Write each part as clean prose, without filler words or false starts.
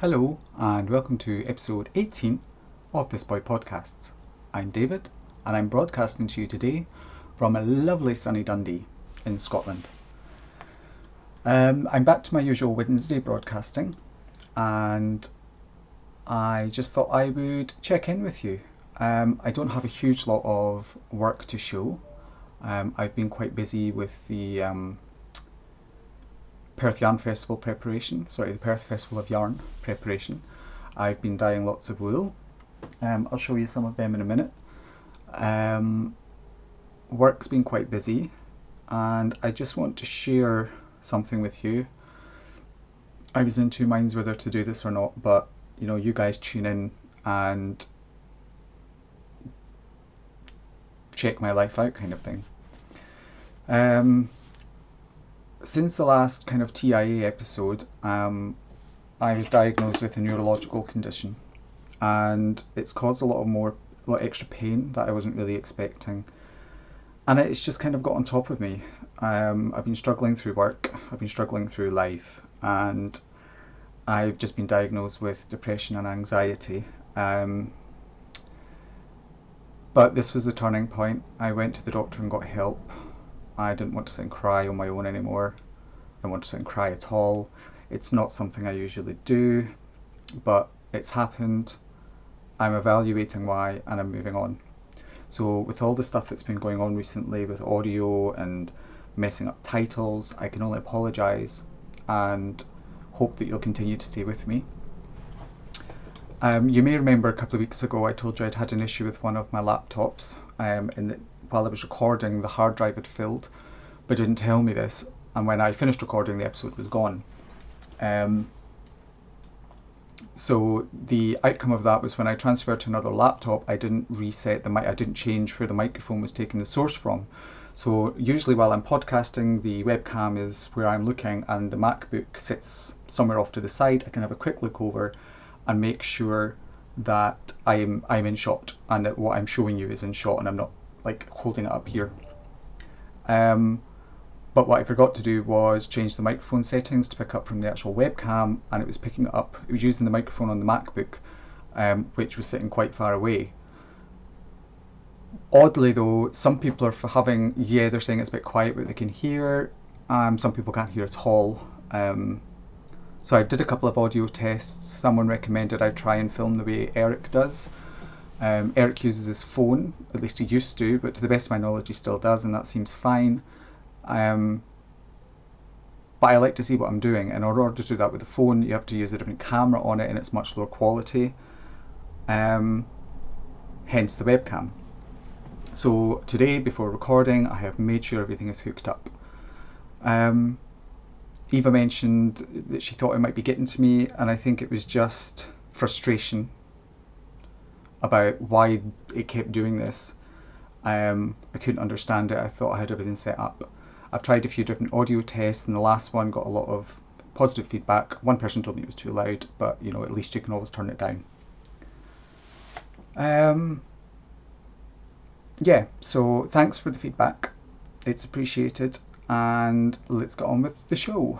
Hello and welcome to episode 18 of Thisboy podcasts. I'm David and I'm broadcasting to you today from a lovely sunny Dundee in Scotland. I'm back to my usual Wednesday broadcasting and I just thought I would check in with you. I don't have a huge lot of work to show. I've been quite busy with the Perth Festival of Yarn preparation. I've been dyeing lots of wool. I'll show you some of them in a minute. Work's been quite busy and I just want to share something with you. I was in two minds whether to do this or not, but you guys tune in and check my life out kind of thing. Since the last kind of TIA episode, I was diagnosed with a neurological condition and it's caused a lot extra pain that I wasn't really expecting, and it's just kind of got on top of me. I've been struggling through work, I've been struggling through life, and I've just been diagnosed with depression and anxiety. But this was the turning point. I went to the doctor and got help. I didn't want to sit and cry on my own anymore. I don't want to sit and cry at all. It's not something I usually do, but it's happened. I'm evaluating why and I'm moving on. So with all the stuff that's been going on recently with audio and messing up titles, I can only apologise and hope that you'll continue to stay with me. You may remember a couple of weeks ago I told you I'd had an issue with one of my laptops, while I was recording the hard drive had filled, but didn't tell me this, and when I finished recording the episode was gone. So the outcome of that was when I transferred to another laptop, I didn't reset the mic, I didn't change where the microphone was taking the source from. So usually while I'm podcasting, the webcam is where I'm looking and the MacBook sits somewhere off to the side. I can have a quick look over and make sure that I'm in shot and that what I'm showing you is in shot and I'm not like holding it up here. But what I forgot to do was change the microphone settings to pick up from the actual webcam, and it was picking it up, it was using the microphone on the MacBook, which was sitting quite far away. Oddly though, some people are they're saying it's a bit quiet but they can hear, some people can't hear at all. So I did a couple of audio tests. Someone recommended I try and film the way Eric does. Eric uses his phone, at least he used to, but to the best of my knowledge he still does, and that seems fine. But I like to see what I'm doing, and in order to do that with the phone you have to use a different camera on it and it's much lower quality, hence the webcam. So today before recording I have made sure everything is hooked up. Eva mentioned that she thought it might be getting to me, and I think it was just frustration about why it kept doing this. I couldn't understand it. I thought I had everything set up. I've tried a few different audio tests and the last one got a lot of positive feedback. One person told me it was too loud, but at least you can always turn it down. Yeah, so thanks for the feedback. It's appreciated, and let's get on with the show.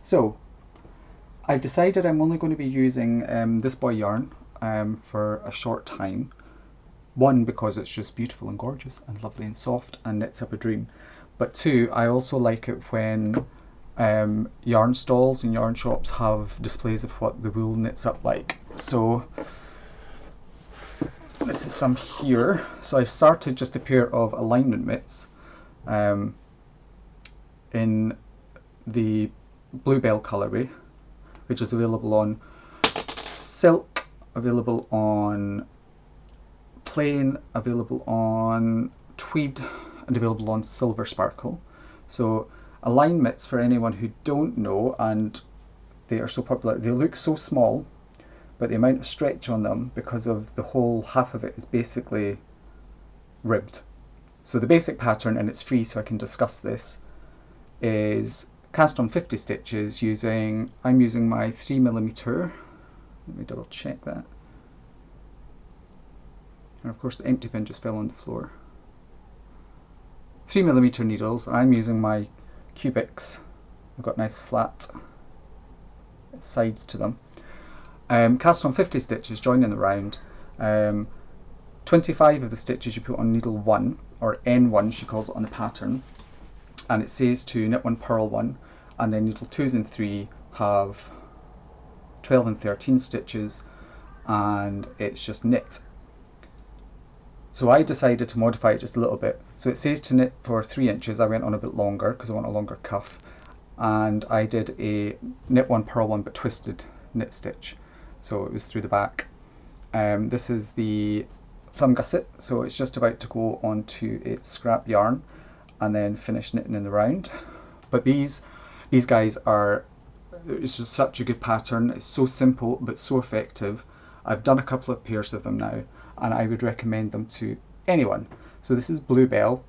So I've decided I'm only going to be using Thisboy yarn for a short time. One, because it's just beautiful and gorgeous and lovely and soft and knits up a dream. But two, I also like it when yarn stalls and yarn shops have displays of what the wool knits up like. So this is some here. So I started just a pair of alignment mitts in the Bluebell colourway, which is available on silk, available on plain, available on tweed, and available on silver sparkle. So align mitts, for anyone who don't know, and they are so popular, they look so small, but the amount of stretch on them, because of the whole half of it is basically ribbed. So the basic pattern, and it's free so I can discuss this, is cast on 50 stitches I'm using my 3mm, let me double check that, and of course the empty pin just fell on the floor. 3mm needles. I'm using my cubics. I've got nice flat sides to them. Cast on 50 stitches, join in the round. 25 of the stitches you put on needle 1, or N1 she calls it on the pattern, and it says to knit 1, purl 1, and then needle 2s and 3 have 12 and 13 stitches, and it's just knit. So I decided to modify it just a little bit. So it says to knit for 3 inches, I went on a bit longer because I want a longer cuff, and I did a knit 1, purl 1 but twisted knit stitch, so it was through the back. This is the thumb gusset, so it's just about to go onto its scrap yarn and then finish knitting in the round. But these guys are, it's just such a good pattern. It's so simple but so effective. I've done a couple of pairs of them now, and I would recommend them to anyone. So this is Bluebell.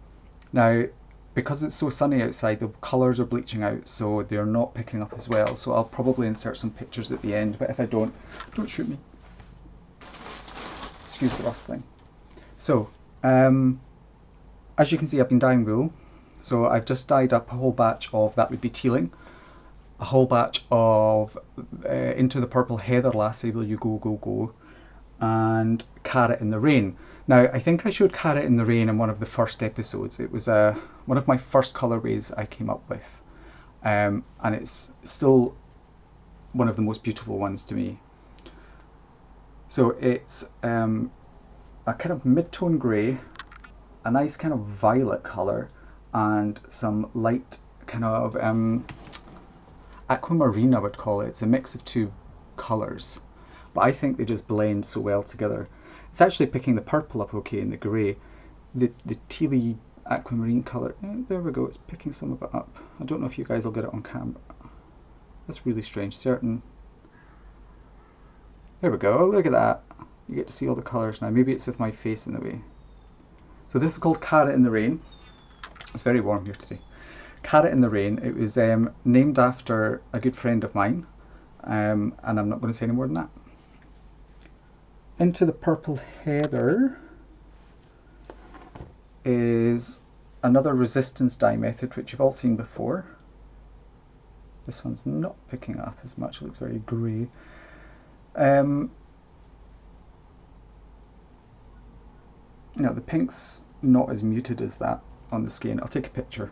Now, because it's so sunny outside, the colours are bleaching out, so they're not picking up as well. So I'll probably insert some pictures at the end, but if I don't shoot me. Excuse the rustling. So, as you can see, I've been dyeing wool. So I've just dyed up a whole batch of, that would be tealing, a whole batch of Into the Purple Heather Lassie Will You Go Go Go, and Carrot in the Rain. Now, I think I showed Carrot in the Rain in one of the first episodes. It was one of my first colourways I came up with, and it's still one of the most beautiful ones to me. So it's a kind of mid-tone grey, a nice kind of violet colour, and some light kind of aquamarine, I would call it. It's a mix of two colours, but I think they just blend so well together. It's actually picking the purple up okay in the grey. The tealy aquamarine colour, there we go, it's picking some of it up. I don't know if you guys will get it on camera. That's really strange. There we go, look at that. You get to see all the colours now. Maybe it's with my face in the way. So this is called Carrot in the Rain. It's very warm here today. Carrot in the Rain. It was named after a good friend of mine, and I'm not going to say any more than that. Into the Purple Heather is another resistance dye method which you've all seen before. This one's not picking up as much, it looks very grey. Now the pink's not as muted as that on the skein. I'll take a picture.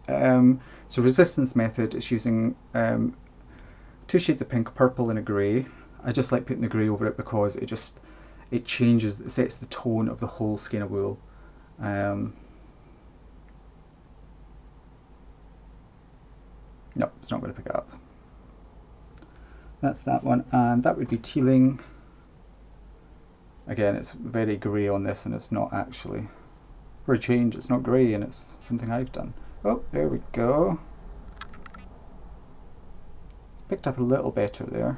So resistance method is using 2 shades of pink, a purple and a grey. I just like putting the grey over it because it changes, it sets the tone of the whole skein of wool. No, it's not going to pick it up. That's that one, and that would be tealing. Again, it's very grey on this, and it's not actually, for a change, it's not grey, and it's something I've done. Oh, there we go. Picked up a little better there.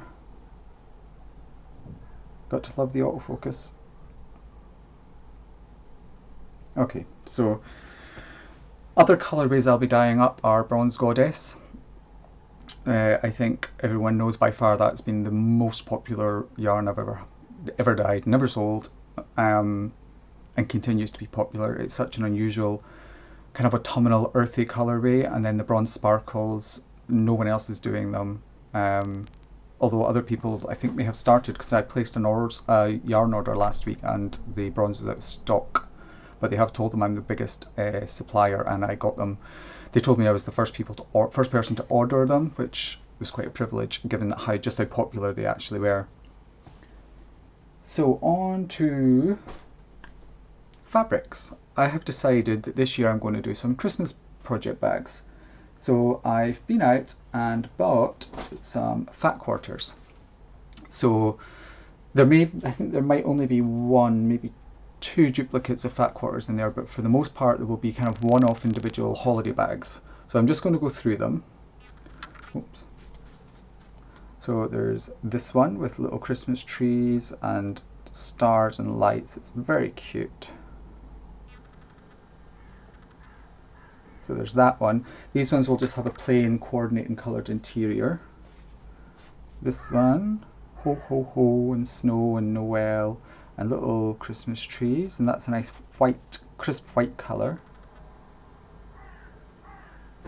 Got to love the autofocus. Okay, so other colourways I'll be dyeing up are Bronze Goddess. I think everyone knows by far that's been the most popular yarn I've ever dyed, never sold, and continues to be popular. It's such an unusual kind of autumnal earthy colourway, and then the Bronze Sparkles, no one else is doing them, although other people I think may have started, because I placed a yarn order last week and the bronze was out of stock, but they have told them I'm the biggest supplier, and I got them. They told me I was the first person to order them, which was quite a privilege given how popular they actually were. So on to fabrics. I have decided that this year I'm going to do some Christmas project bags. So I've been out and bought some fat quarters. So I think there might only be one, maybe 2 duplicates of fat quarters in there, but for the most part there will be kind of one-off individual holiday bags. So I'm just going to go through them. Oops. So there's this one with little Christmas trees and stars and lights. It's very cute. So there's that one. These ones will just have a plain coordinating coloured interior. This one, ho ho ho, and snow and Noel and little Christmas trees, and that's a nice white, crisp white colour.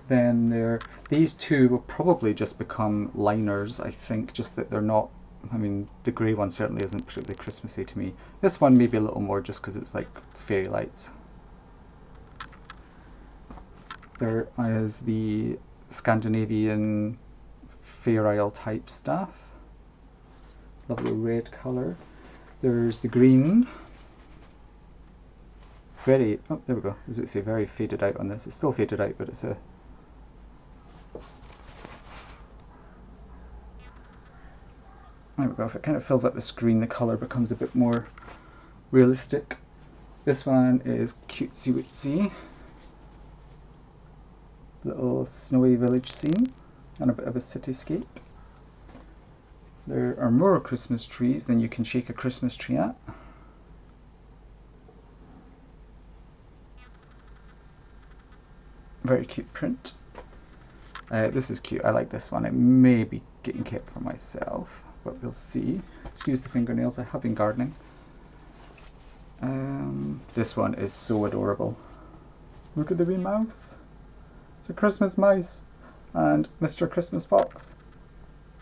Then these two will probably just become liners, I think, just that they're not, I mean, the grey one certainly isn't particularly Christmassy to me. This one maybe a little more just because it's like fairy lights. There is the Scandinavian Fair Isle type stuff. Lovely red colour. There's the green. Very, oh, there we go. As it say, very faded out on this. It's still faded out, but it's a. There we go. If it kind of fills up the screen, the colour becomes a bit more realistic. This one is cutesy wootsy. Little snowy village scene and a bit of a cityscape. There are more Christmas trees than you can shake a Christmas tree at. Very cute print. This is cute. I like this one. It may be getting kept for myself, but we'll see. Excuse the fingernails. I have been gardening. This one is so adorable. Look at the wee mouse. It's a Christmas mouse and Mr. Christmas Fox.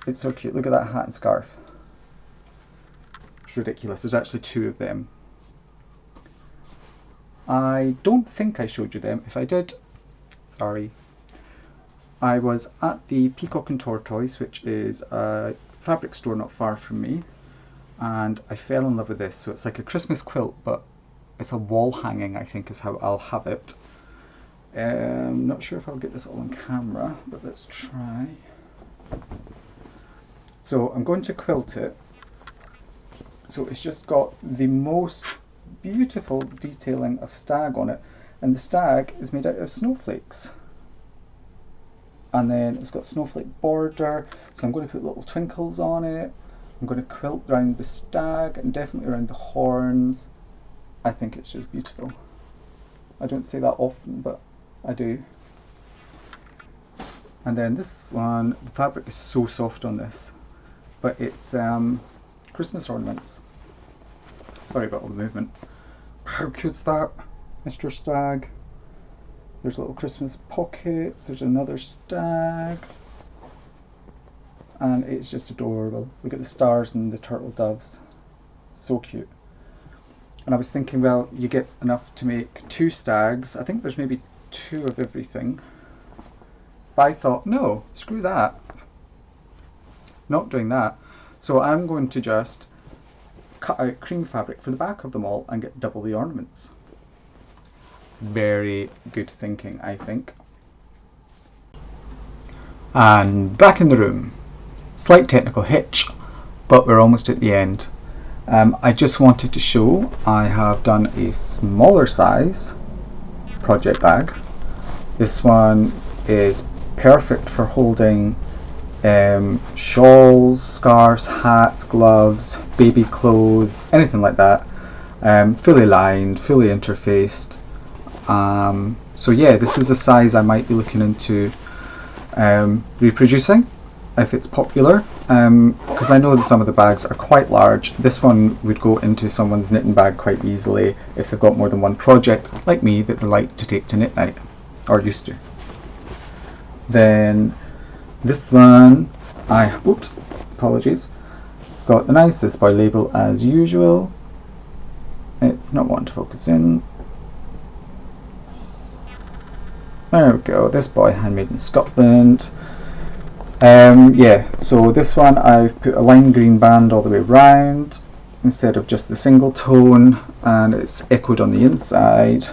It's so cute. Look at that hat and scarf. It's ridiculous. There's actually two of them. I don't think I showed you them. If I did, sorry. I was at the Peacock and Tortoise, which is a fabric store not far from me, and I fell in love with this. So it's like a Christmas quilt, but it's a wall hanging, I think is how I'll have it. Not sure if I'll get this all on camera, but let's try. So I'm going to quilt it. So it's just got the most beautiful detailing of stag on it, and the stag is made out of snowflakes. And then it's got snowflake border, so I'm going to put little twinkles on it. I'm going to quilt around the stag and definitely around the horns. I think it's just beautiful. I don't say that often, but I do. And then this one, the fabric is so soft on this, but it's Christmas ornaments. Sorry about all the movement. How cute's that, Mr. Stag? There's little Christmas pockets, there's another stag, and it's just adorable. Look at the stars and the turtle doves. So cute. And I was thinking, well, you get enough to make two stags. I think there's maybe two of everything. But I thought, no, screw that. Not doing that. So I'm going to just cut out cream fabric for the back of them all and get double the ornaments. Very good thinking, I think. And back in the room. Slight technical hitch, but we're almost at the end. I just wanted to show I have done a smaller size project bag. This one is perfect for holding shawls, scarves, hats, gloves, baby clothes, anything like that. Fully lined, fully interfaced. So yeah, this is a size I might be looking into reproducing if it's popular, because I know that some of the bags are quite large. This one would go into someone's knitting bag quite easily if they've got more than one project, like me, that they like to take to knit night, or used to. Then this one, oops, apologies. It's got the nice Thisboy label as usual. It's not wanting to focus in. There we go, Thisboy, handmade in Scotland. Yeah, so this one I've put a lime green band all the way round instead of just the single tone, and it's echoed on the inside.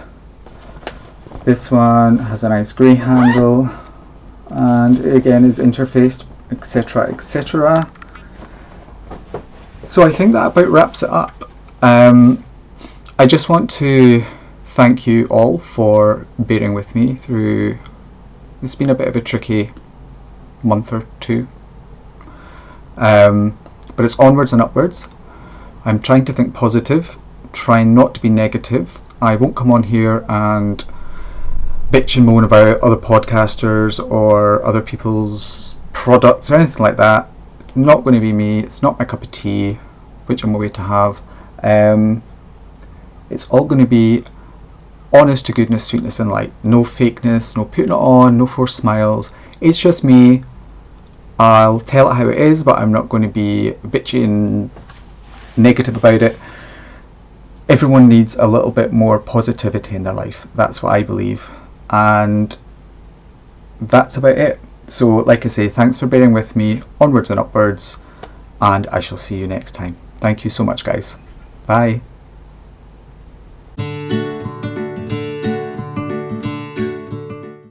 This one has a nice grey handle and again is interfaced, etc, etc. So I think that about wraps it up. I just want to thank you all for bearing with me through, it's been a bit of a tricky month or two, but it's onwards and upwards. I'm trying to think positive, trying not to be negative. I won't come on here and bitch and moan about other podcasters or other people's products or anything like that. It's not going to be me, it's not my cup of tea, which I'm away to have. It's all going to be honest to goodness sweetness and light. No fakeness, no putting it on, no forced smiles. It's just me. I'll tell it how it is, but I'm not going to be bitchy and negative about it. Everyone needs a little bit more positivity in their life. That's what I believe. And that's about it. So like I say, thanks for bearing with me, onwards and upwards, and I shall see you next time. Thank you so much, guys. Bye.